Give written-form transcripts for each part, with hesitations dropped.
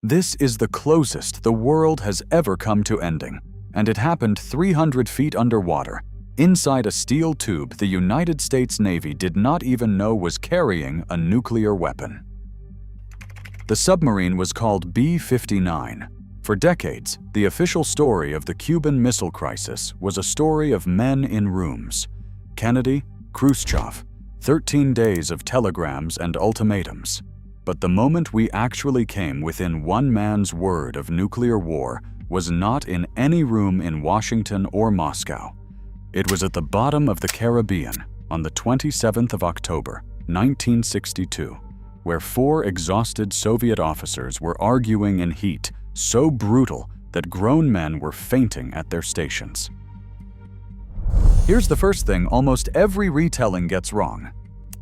This is the closest the world has ever come to ending, and it happened 300 feet underwater, inside a steel tube the United States Navy did not even know was carrying a nuclear weapon. The submarine was called B-59. For decades, the official story of the Cuban Missile Crisis was a story of men in rooms. Kennedy, Khrushchev, 13 days of telegrams and ultimatums. But the moment we actually came within one man's word of nuclear war was not in any room in Washington or Moscow. It was at the bottom of the Caribbean on the 27th of October, 1962, where 4 exhausted Soviet officers were arguing in heat so brutal that grown men were fainting at their stations. Here's the first thing almost every retelling gets wrong.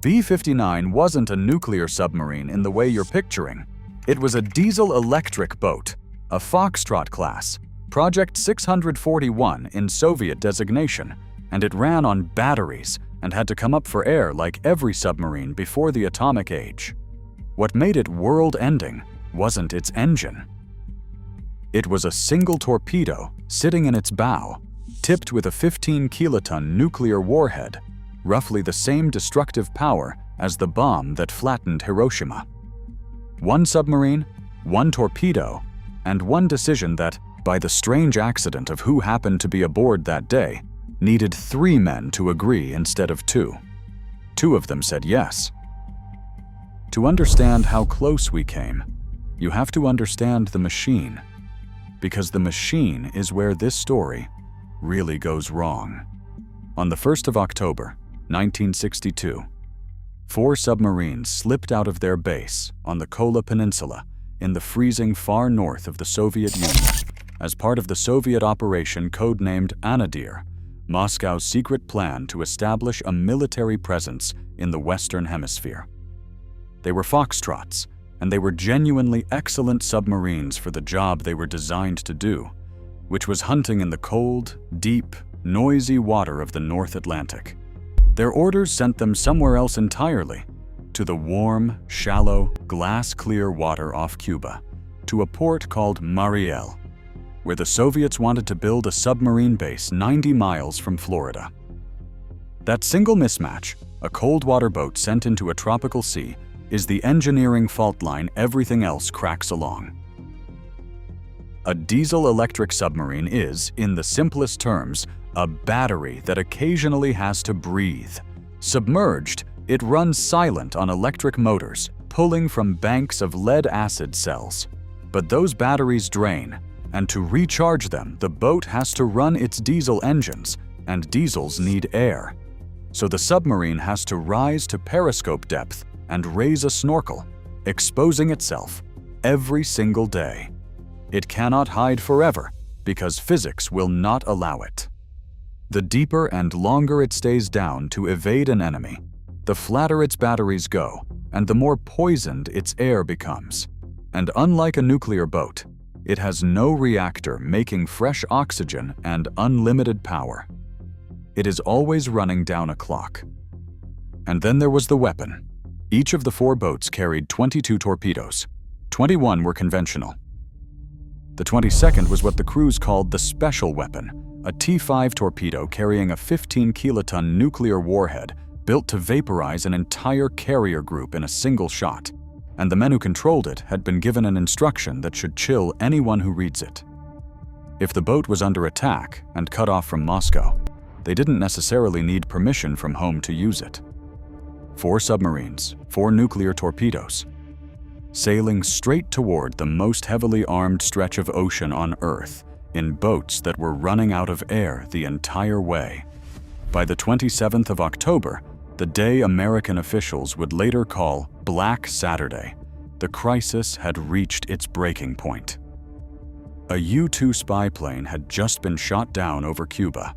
B-59 wasn't a nuclear submarine in the way you're picturing. It was a diesel-electric boat, a Foxtrot-class, Project 641 in Soviet designation, and it ran on batteries and had to come up for air like every submarine before the atomic age. What made it world-ending wasn't its engine. It was a single torpedo sitting in its bow, tipped with a 15-kiloton nuclear warhead, roughly the same destructive power as the bomb that flattened Hiroshima. One submarine, one torpedo, and one decision that, by the strange accident of who happened to be aboard that day, needed 3 men to agree instead of 2. 2 of them said yes. To understand how close we came, you have to understand the machine, because the machine is where this story really goes wrong. On the 1st of October, 1962, 4 submarines slipped out of their base on the Kola Peninsula in the freezing far north of the Soviet Union as part of the Soviet operation codenamed Anadir, Moscow's secret plan to establish a military presence in the Western Hemisphere. They were Foxtrots, and they were genuinely excellent submarines for the job they were designed to do, which was hunting in the cold, deep, noisy water of the North Atlantic. Their orders sent them somewhere else entirely, to the warm, shallow, glass-clear water off Cuba, to a port called Mariel, where the Soviets wanted to build a submarine base 90 miles from Florida. That single mismatch, a cold water boat sent into a tropical sea, is the engineering fault line everything else cracks along. A diesel-electric submarine is, in the simplest terms, a battery that occasionally has to breathe. Submerged, it runs silent on electric motors, pulling from banks of lead-acid cells. But those batteries drain, and to recharge them, the boat has to run its diesel engines, and diesels need air. So the submarine has to rise to periscope depth and raise a snorkel, exposing itself every single day. It cannot hide forever, because physics will not allow it. The deeper and longer it stays down to evade an enemy, the flatter its batteries go, and the more poisoned its air becomes. And unlike a nuclear boat, it has no reactor making fresh oxygen and unlimited power. It is always running down a clock. And then there was the weapon. Each of the 4 boats carried 22 torpedoes. 21 were conventional. The 22nd was what the crews called the special weapon, a T-5 torpedo carrying a 15-kiloton nuclear warhead built to vaporize an entire carrier group in a single shot, and the men who controlled it had been given an instruction that should chill anyone who reads it. If the boat was under attack and cut off from Moscow, they didn't necessarily need permission from home to use it. 4 submarines, 4 nuclear torpedoes, sailing straight toward the most heavily armed stretch of ocean on Earth, in boats that were running out of air the entire way. By the 27th of October, the day American officials would later call Black Saturday, the crisis had reached its breaking point. A U-2 spy plane had just been shot down over Cuba.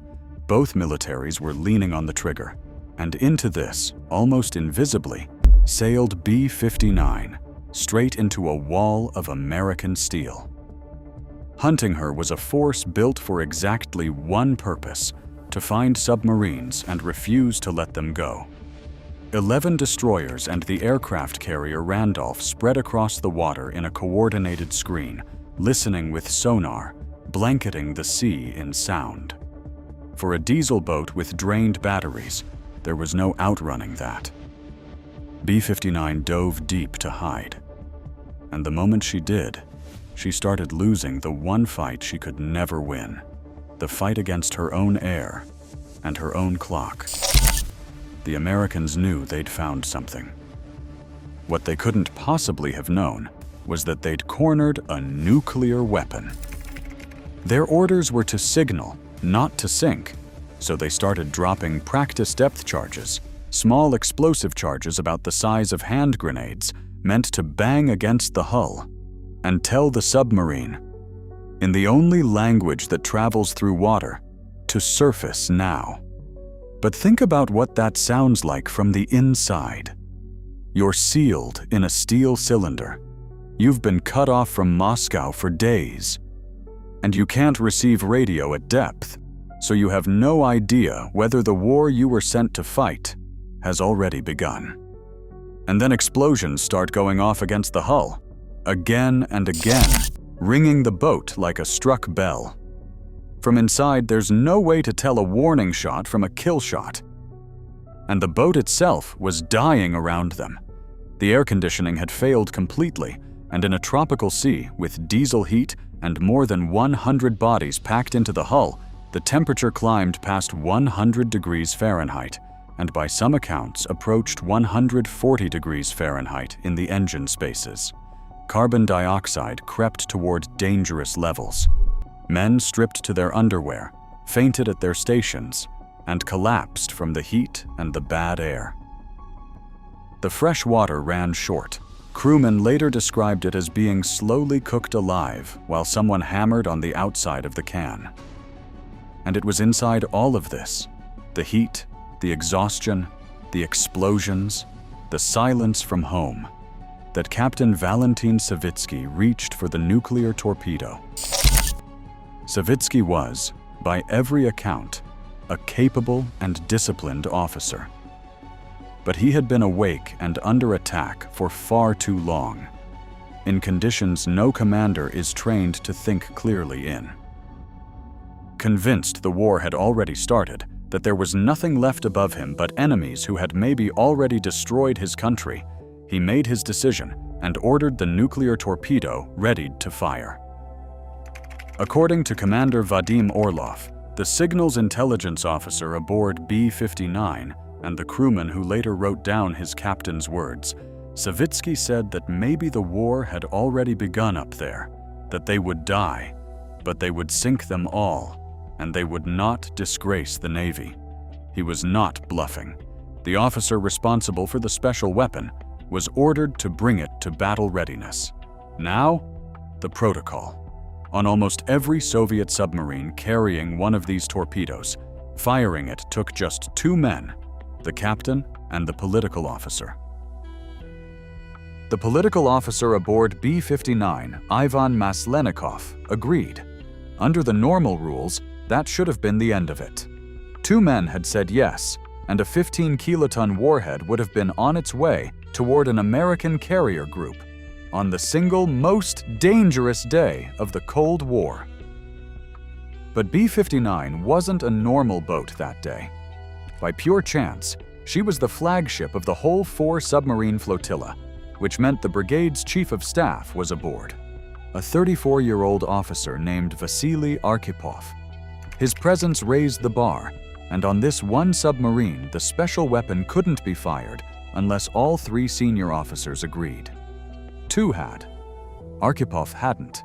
Both militaries were leaning on the trigger, and into this, almost invisibly, sailed B-59, straight into a wall of American steel. Hunting her was a force built for exactly one purpose: to find submarines and refuse to let them go. 11 destroyers and the aircraft carrier Randolph spread across the water in a coordinated screen, listening with sonar, blanketing the sea in sound. For a diesel boat with drained batteries, there was no outrunning that. B-59 dove deep to hide. And the moment she did, she started losing the one fight she could never win, the fight against her own air and her own clock. The Americans knew they'd found something. What they couldn't possibly have known was that they'd cornered a nuclear weapon. Their orders were to signal, not to sink, so they started dropping practice depth charges, small explosive charges about the size of hand grenades, meant to bang against the hull and tell the submarine, in the only language that travels through water, to surface now. But think about what that sounds like from the inside. You're sealed in a steel cylinder. You've been cut off from Moscow for days. And you can't receive radio at depth, so you have no idea whether the war you were sent to fight has already begun. And then explosions start going off against the hull, again and again, ringing the boat like a struck bell. From inside, there's no way to tell a warning shot from a kill shot. And the boat itself was dying around them. The air conditioning had failed completely, and in a tropical sea with diesel heat and more than 100 bodies packed into the hull, the temperature climbed past 100 degrees Fahrenheit, and by some accounts approached 140 degrees Fahrenheit in the engine spaces. Carbon dioxide crept toward dangerous levels. Men stripped to their underwear, fainted at their stations, and collapsed from the heat and the bad air. The fresh water ran short. Crewmen later described it as being slowly cooked alive while someone hammered on the outside of the can. And it was inside all of this, the heat, the exhaustion, the explosions, the silence from home, that Captain Valentin Savitsky reached for the nuclear torpedo. Savitsky was, by every account, a capable and disciplined officer. But he had been awake and under attack for far too long, in conditions no commander is trained to think clearly in. Convinced the war had already started, that there was nothing left above him but enemies who had maybe already destroyed his country, he made his decision and ordered the nuclear torpedo readied to fire. According to Commander Vadim Orlov, the signals intelligence officer aboard B-59 and the crewman who later wrote down his captain's words, Savitsky said that maybe the war had already begun up there, that they would die, but they would sink them all, and they would not disgrace the Navy. He was not bluffing. The officer responsible for the special weapon was ordered to bring it to battle readiness. Now, the protocol. On almost every Soviet submarine carrying one of these torpedoes, firing it took just 2 men, the captain and the political officer. The political officer aboard B-59, Ivan Maslenikov, agreed. Under the normal rules, that should have been the end of it. 2 men had said yes, and a 15-kiloton warhead would have been on its way toward an American carrier group on the single most dangerous day of the Cold War. But B-59 wasn't a normal boat that day. By pure chance, she was the flagship of the whole 4 submarine flotilla, which meant the brigade's chief of staff was aboard, a 34-year-old officer named Vasili Arkhipov. His presence raised the bar, and on this one submarine, the special weapon couldn't be fired unless all 3 senior officers agreed. 2 had. Arkhipov hadn't.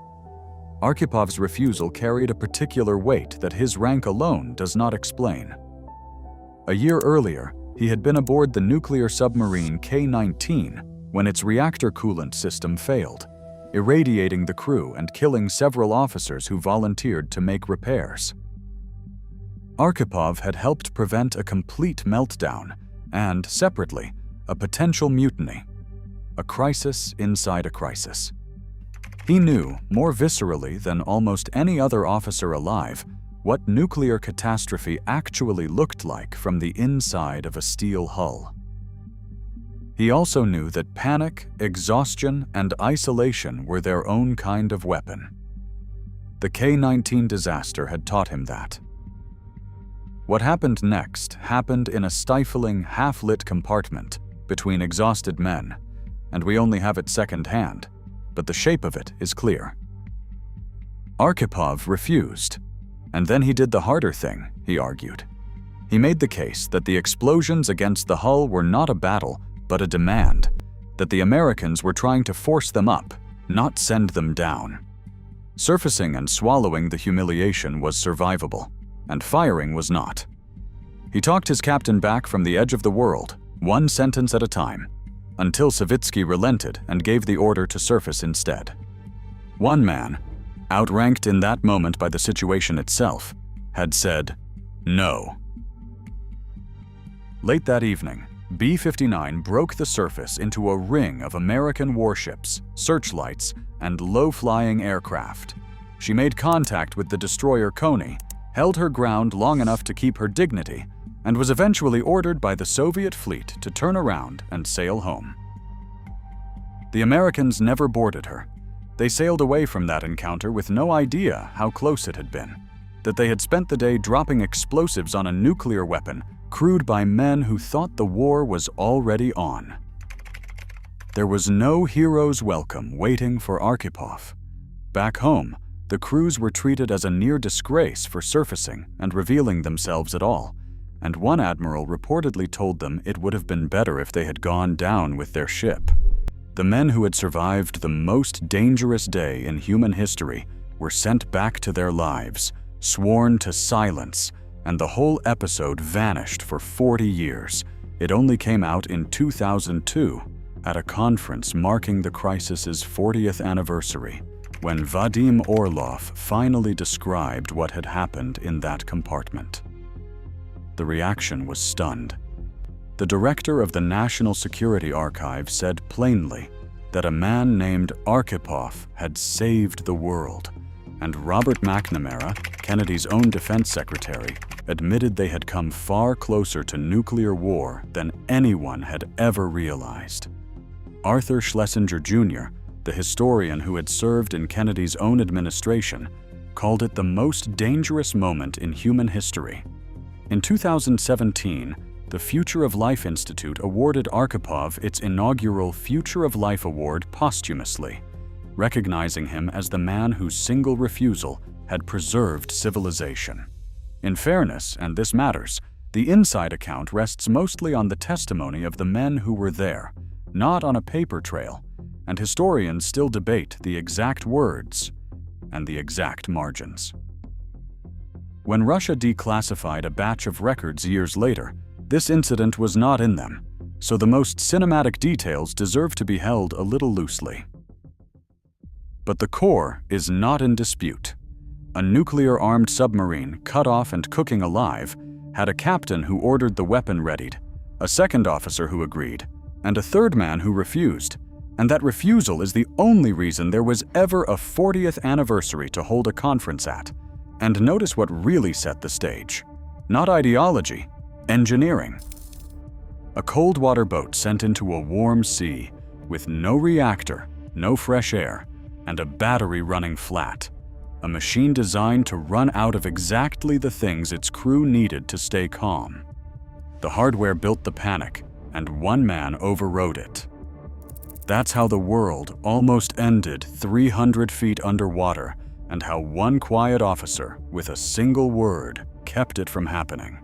Archipov's refusal carried a particular weight that his rank alone does not explain. A year earlier, he had been aboard the nuclear submarine K-19 when its reactor coolant system failed, irradiating the crew and killing several officers who volunteered to make repairs. Arkhipov had helped prevent a complete meltdown and, separately, a potential mutiny. A crisis inside a crisis. He knew, more viscerally than almost any other officer alive, what nuclear catastrophe actually looked like from the inside of a steel hull. He also knew that panic, exhaustion, and isolation were their own kind of weapon. The K-19 disaster had taught him that. What happened next happened in a stifling, half-lit compartment between exhausted men, and we only have it second-hand, but the shape of it is clear. Arkhipov refused, and then he did the harder thing, he argued. He made the case that the explosions against the hull were not a battle, but a demand, that the Americans were trying to force them up, not send them down. Surfacing and swallowing the humiliation was survivable, and firing was not. He talked his captain back from the edge of the world, one sentence at a time, until Savitsky relented and gave the order to surface instead. One man, outranked in that moment by the situation itself, had said, "No." Late that evening, B-59 broke the surface into a ring of American warships, searchlights, and low-flying aircraft. She made contact with the destroyer Coney, held her ground long enough to keep her dignity, and was eventually ordered by the Soviet fleet to turn around and sail home. The Americans never boarded her. They sailed away from that encounter with no idea how close it had been, that they had spent the day dropping explosives on a nuclear weapon crewed by men who thought the war was already on. There was no hero's welcome waiting for Arkhipov. Back home, the crews were treated as a near disgrace for surfacing and revealing themselves at all, and one admiral reportedly told them it would have been better if they had gone down with their ship. The men who had survived the most dangerous day in human history were sent back to their lives, sworn to silence, and the whole episode vanished for 40 years. It only came out in 2002 at a conference marking the crisis's 40th anniversary, when Vadim Orlov finally described what had happened in that compartment. The reaction was stunned. The director of the National Security Archive said plainly that a man named Arkhipov had saved the world, and Robert McNamara, Kennedy's own defense secretary, admitted they had come far closer to nuclear war than anyone had ever realized. Arthur Schlesinger Jr., the historian who had served in Kennedy's own administration, called it the most dangerous moment in human history. In 2017, the Future of Life Institute awarded Arkhipov its inaugural Future of Life Award posthumously, recognizing him as the man whose single refusal had preserved civilization. In fairness, and this matters, the inside account rests mostly on the testimony of the men who were there, not on a paper trail, and historians still debate the exact words and the exact margins. When Russia declassified a batch of records years later, this incident was not in them, so the most cinematic details deserve to be held a little loosely. But the core is not in dispute. A nuclear-armed submarine, cut off and cooking alive, had a captain who ordered the weapon readied, a second officer who agreed, and a third man who refused. And that refusal is the only reason there was ever a 40th anniversary to hold a conference at. And notice what really set the stage. Not ideology, engineering. A cold water boat sent into a warm sea, with no reactor, no fresh air, and a battery running flat. A machine designed to run out of exactly the things its crew needed to stay calm. The hardware built the panic, and one man overrode it. That's how the world almost ended 300 feet underwater, and how one quiet officer, with a single word, kept it from happening.